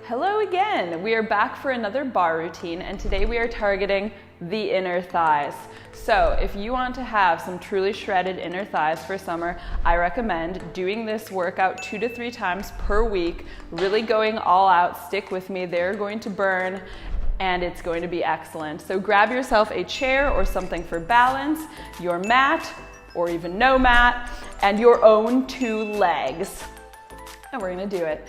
Hello again. We are back for another bar routine, and today we are targeting the inner thighs. So if you want to have some truly shredded inner thighs for summer, I recommend doing this workout 2 to 3 times per week, really going all out. Stick with me, they're going to burn and it's going to be excellent. So grab yourself a chair or something for balance, your mat or even no mat, and your own 2 legs. And we're gonna do it.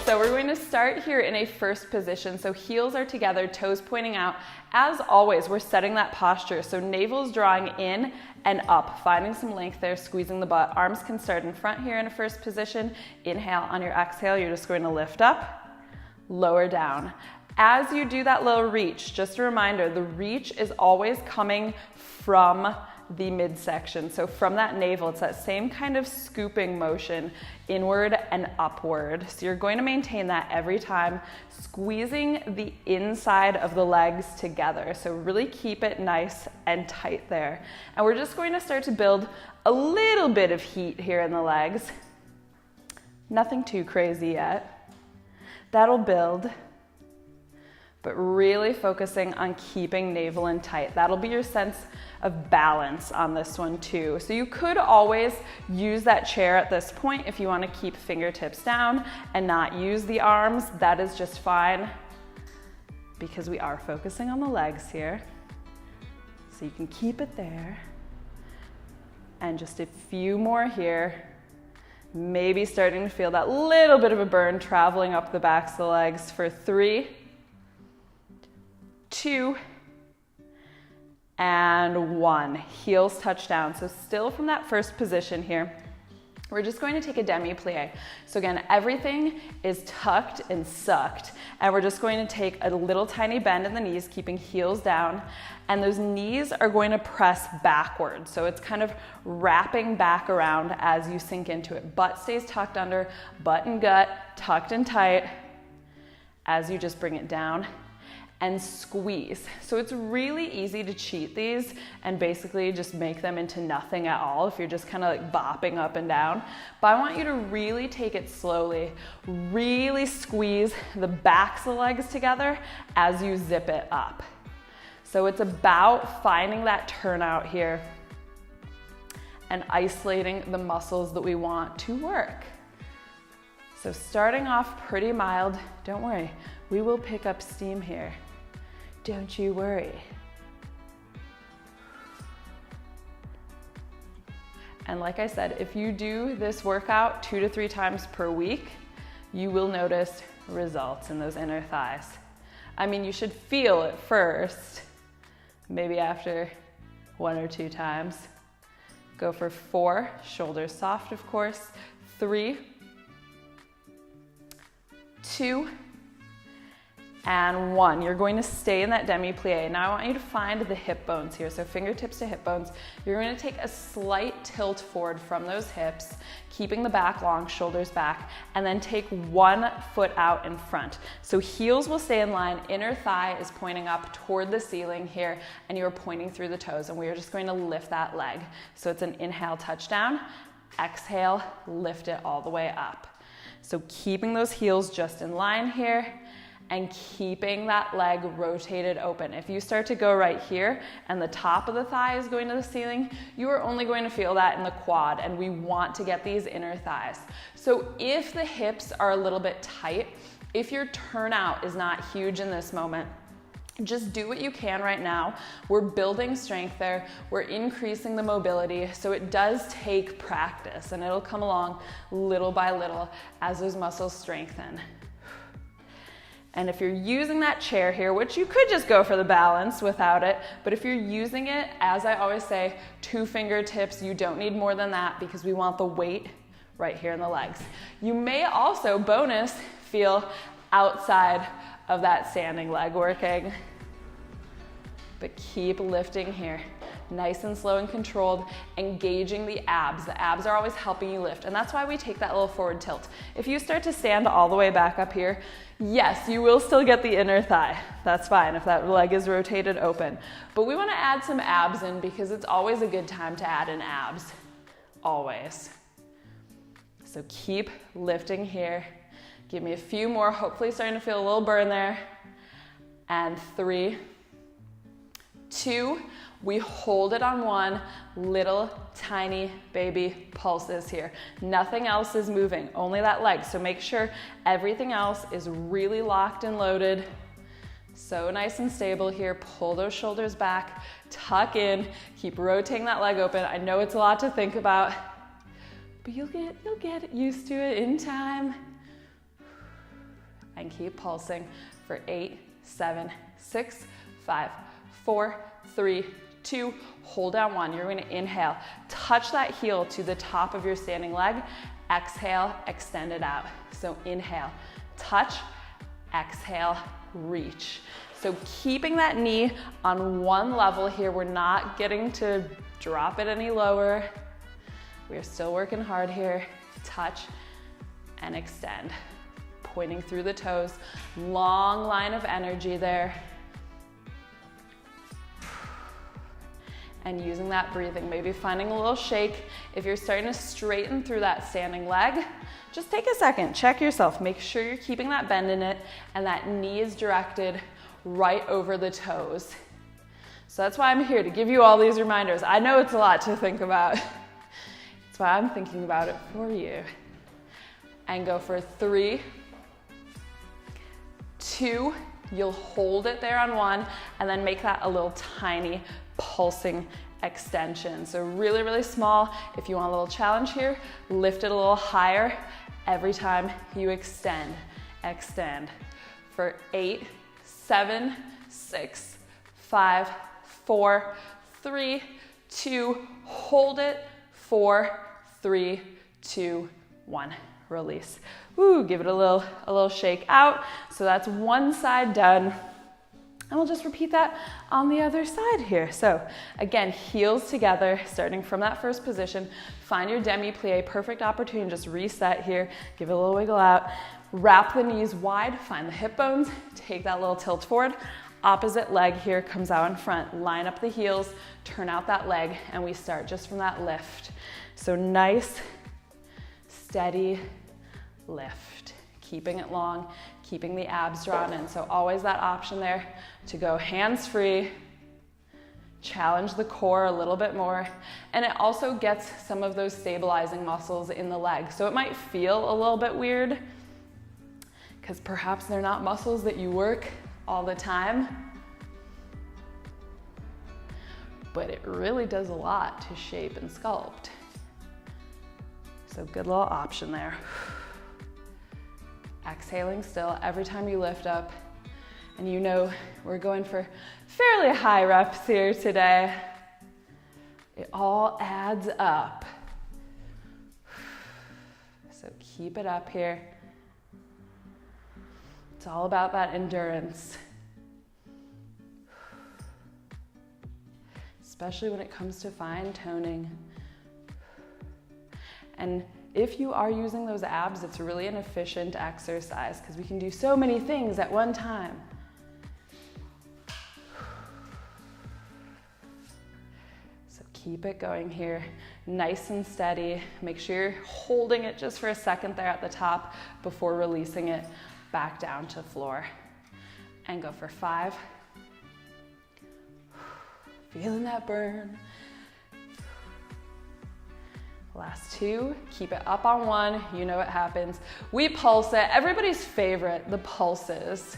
So we're going to start here in a first position. So heels are together, toes pointing out. As always, we're setting that posture. So navel's drawing in and up, finding some length there, squeezing the butt. Arms can start in front here in a first position. Inhale, on your exhale, you're just going to lift up, lower down. As you do that little reach, just a reminder, the reach is always coming from the midsection. So from that navel, it's that same kind of scooping motion, inward and upward. So you're going to maintain that every time, squeezing the inside of the legs together. So really keep it nice and tight there. And we're just going to start to build a little bit of heat here in the legs. Nothing too crazy yet. That'll build, but really focusing on keeping navel in tight. That'll be your sense of balance on this one too. So you could always use that chair at this point if you want to keep fingertips down and not use the arms. That is just fine because we are focusing on the legs here. So you can keep it there. And just a few more here. Maybe starting to feel that little bit of a burn traveling up the backs of the legs for 3, 2, and 1. Heels touch down. So still from that first position here, we're just going to take a demi plie. So again, everything is tucked and sucked, and we're just going to take a little tiny bend in the knees, keeping heels down, and those knees are going to press backwards. So it's kind of wrapping back around as you sink into it. Butt stays tucked under, butt and gut tucked and tight as you just bring it down and squeeze. So it's really easy to cheat these and basically just make them into nothing at all if you're just kind of like bopping up and down. But I want you to really take it slowly, really squeeze the backs of the legs together as you zip it up. So it's about finding that turnout here and isolating the muscles that we want to work. So starting off pretty mild, don't worry, we will pick up steam here. Don't you worry. And like I said, if you do this workout 2 to 3 times per week, you will notice results in those inner thighs. I mean, you should feel it first, maybe after 1 or 2 times. Go for 4, shoulders soft, of course. 3, 2, and 1. You're going to stay in that demi plie. Now I want you to find the hip bones here. So fingertips to hip bones. You're going to take a slight tilt forward from those hips, keeping the back long, shoulders back, and then take 1 foot out in front. So heels will stay in line, inner thigh is pointing up toward the ceiling here, and you're pointing through the toes, and we are just going to lift that leg. So it's an inhale, touchdown, exhale, lift it all the way up. So keeping those heels just in line here, and keeping that leg rotated open. If you start to go right here and the top of the thigh is going to the ceiling, you are only going to feel that in the quad, and we want to get these inner thighs. So if the hips are a little bit tight, if your turnout is not huge in this moment, just do what you can right now. We're building strength there. We're increasing the mobility. So it does take practice, and it'll come along little by little as those muscles strengthen. And if you're using that chair here, which you could just go for the balance without it, but if you're using it, as I always say, 2 fingertips, you don't need more than that because we want the weight right here in the legs. You may also, bonus, feel outside of that standing leg working, but keep lifting here. nice and slow and controlled, engaging the abs. The abs are always helping you lift, and that's why we take that little forward tilt. If you start to stand all the way back up here, yes, you will still get the inner thigh. That's fine if that leg is rotated open. But we want to add some abs in because it's always a good time to add in abs. Always. So keep lifting here. Give me a few more, hopefully starting to feel a little burn there. And 3, 2, we hold it on 1, little tiny baby pulses here. Nothing else is moving, only that leg. So make sure everything else is really locked and loaded. So nice and stable here. Pull those shoulders back, tuck in, keep rotating that leg open. I know it's a lot to think about, but you'll get used to it in time. And keep pulsing for 8, 7, 6, 5, 4, 3, 2, hold down 1. You're going to inhale, touch that heel to the top of your standing leg. Exhale, extend it out. So inhale, touch, exhale, reach. So keeping that knee on one level here. We're not getting to drop it any lower. We're still working hard here. Touch and extend. Pointing through the toes, long line of energy there. And using that breathing, maybe finding a little shake. If you're starting to straighten through that standing leg, just take a second, check yourself. Make sure you're keeping that bend in it and that knee is directed right over the toes. So that's why I'm here, to give you all these reminders. I know it's a lot to think about. That's why I'm thinking about it for you. And go for 3, 2, you'll hold it there on 1, and then make that a little tiny pulsing extension. So really, really small. If you want a little challenge here, lift it a little higher every time you extend. Extend for 8, 7, 6, 5, 4, 3, 2, hold it, 4, 3, 2, 1. Release. Woo, give it a little shake out. So that's one side done. And we'll just repeat that on the other side here. So again, heels together, starting from that first position. Find your demi plie, perfect opportunity. Just reset here. Give it a little wiggle out. Wrap the knees wide, find the hip bones, take that little tilt forward. Opposite leg here comes out in front. Line up the heels, turn out that leg, and we start just from that lift. So nice, steady lift, keeping it long, keeping the abs drawn in. So always that option there to go hands-free, challenge the core a little bit more, and it also gets some of those stabilizing muscles in the leg. So it might feel a little bit weird because perhaps they're not muscles that you work all the time, but it really does a lot to shape and sculpt. So good little option there. Exhaling still every time you lift up. And you know we're going for fairly high reps here today. It all adds up. So keep it up here. It's all about that endurance. Especially when it comes to fine toning. And if you are using those abs, it's really an efficient exercise because we can do so many things at one time. So keep it going here, nice and steady. Make sure you're holding it just for a second there at the top before releasing it back down to floor. And go for 5. Feeling that burn. Last 2, keep it up on 1, you know what happens. We pulse it, everybody's favorite, the pulses.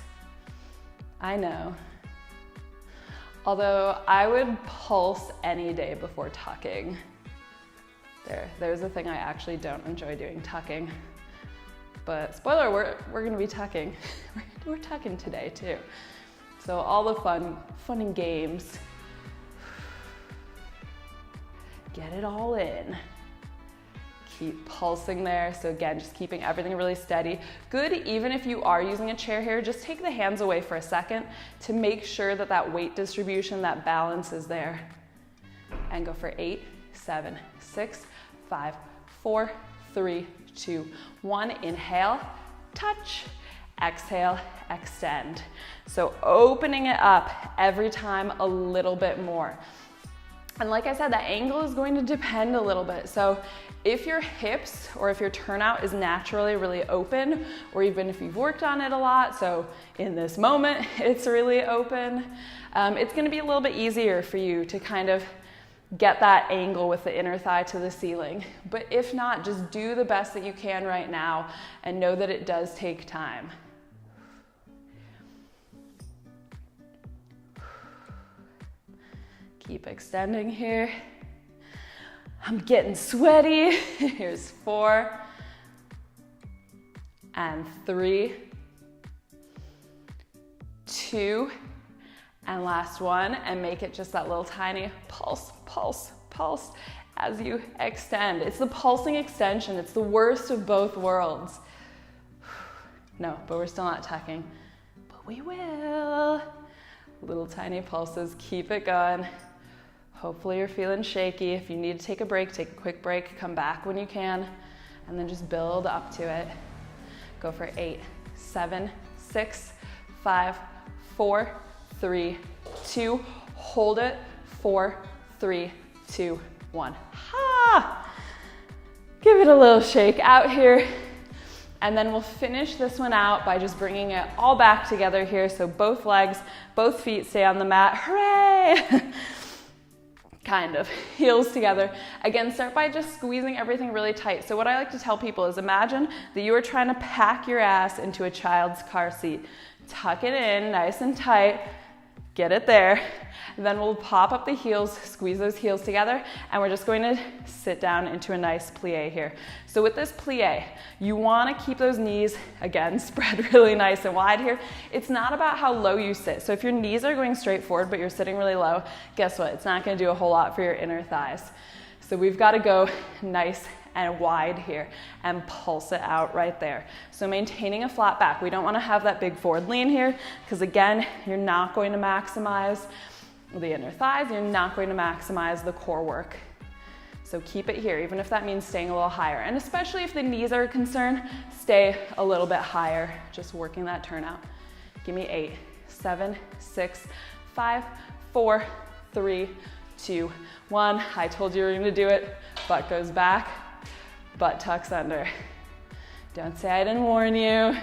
I know. Although I would pulse any day before tucking. There's a thing I actually don't enjoy doing, tucking. But spoiler, we're gonna be tucking. We're tucking today too. So all the fun and games. Get it all in. Keep pulsing there. So again, just keeping everything really steady. Good, even if you are using a chair here, just take the hands away for a second to make sure that that weight distribution, that balance is there. and go for 8, 7, 6, 5, 4, 3, 2, 1. Inhale, touch, exhale, extend. So opening it up every time a little bit more. And like I said, that angle is going to depend a little bit. So if your hips or if your turnout is naturally really open, or even if you've worked on it a lot, so in this moment it's really open, it's going to be a little bit easier for you to kind of get that angle with the inner thigh to the ceiling. But if not, just do the best that you can right now and know that it does take time. Keep extending here. I'm getting sweaty. Here's 4 and 3, 2, and last one, and make it just that little tiny pulse, pulse, pulse as you extend. It's the pulsing extension. It's the worst of both worlds. No, but we're still not tucking, but we will. Little tiny pulses, keep it going. Hopefully you're feeling shaky. If you need to take a break, take a quick break, come back when you can, and then just build up to it. Go for 8, 7, 6, 5, 4, 3, 2, hold it, 4, 3, 2, 1. Ha! Give it a little shake out here. And then we'll finish this one out by just bringing it all back together here. So both legs, both feet stay on the mat. Hooray! Kind of, heels together. Again, start by just squeezing everything really tight. So what I like to tell people is imagine that you are trying to pack your ass into a child's car seat. Tuck it in nice and tight, get it there. And then we'll pop up the heels, squeeze those heels together, and we're just going to sit down into a nice plie here. So with this plie, you want to keep those knees, again, spread really nice and wide here. It's not about how low you sit. So if your knees are going straight forward, but you're sitting really low, guess what? It's not going to do a whole lot for your inner thighs. So we've got to go nice and wide here and pulse it out right there. So maintaining a flat back. We don't want to have that big forward lean here because again, you're not going to maximize the inner thighs, you're not going to maximize the core work. So keep it here, even if that means staying a little higher. And especially if the knees are a concern, stay a little bit higher, just working that turnout. Give me 8, 7, 6, 5, 4, 3, 2, 1. I told you we were gonna do it. Butt goes back, butt tucks under. Don't say I didn't warn you.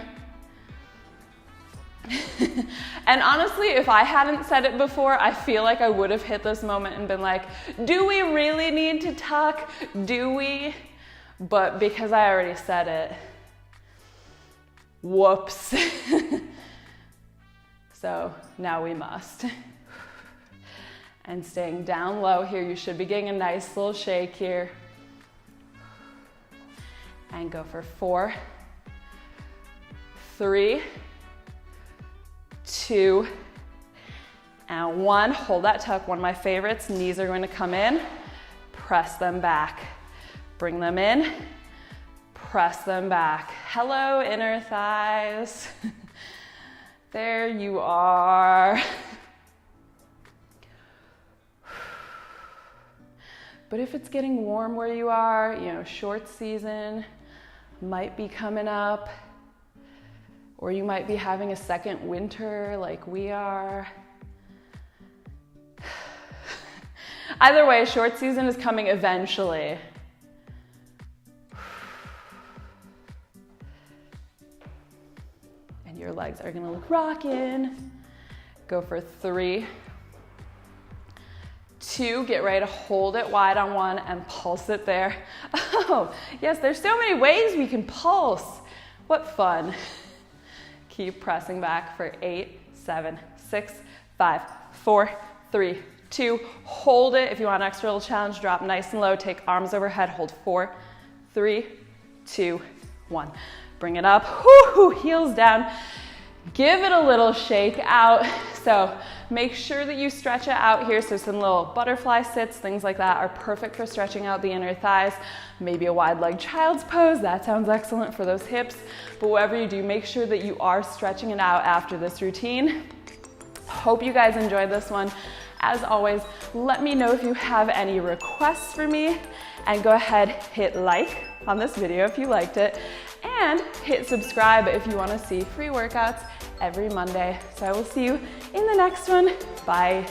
And honestly, if I hadn't said it before, I feel like I would have hit this moment and been like, do we really need to tuck? Do we? But because I already said it, whoops. So now we must. And staying down low here, you should be getting a nice little shake here. And go for 4, 3, 2, and 1. Hold that tuck. One of my favorites. Knees are going to come in. Press them back. Bring them in. Press them back. Hello, inner thighs. There you are. But if it's getting warm where you are, you know, short season might be coming up, or you might be having a second winter like we are. Either way, short season is coming eventually. And your legs are gonna look rockin'. Go for 3, 2, get ready to hold it wide on 1 and pulse it there. Oh, yes, there's so many ways we can pulse. What fun. Keep pressing back for 8, 7, 6, 5, 4, 3, 2. Hold it. If you want an extra little challenge, drop nice and low. Take arms overhead. Hold 4, 3, 2, 1. Bring it up. Whoo, heels down. Give it a little shake out. So make sure that you stretch it out here. So some little butterfly sits, things like that are perfect for stretching out the inner thighs. Maybe a wide leg child's pose. That sounds excellent for those hips. But whatever you do, make sure that you are stretching it out after this routine. Hope you guys enjoyed this one. As always, let me know if you have any requests for me, and go ahead, hit like on this video if you liked it, and hit subscribe if you want to see free workouts every Monday. So I will see you in the next one. Bye.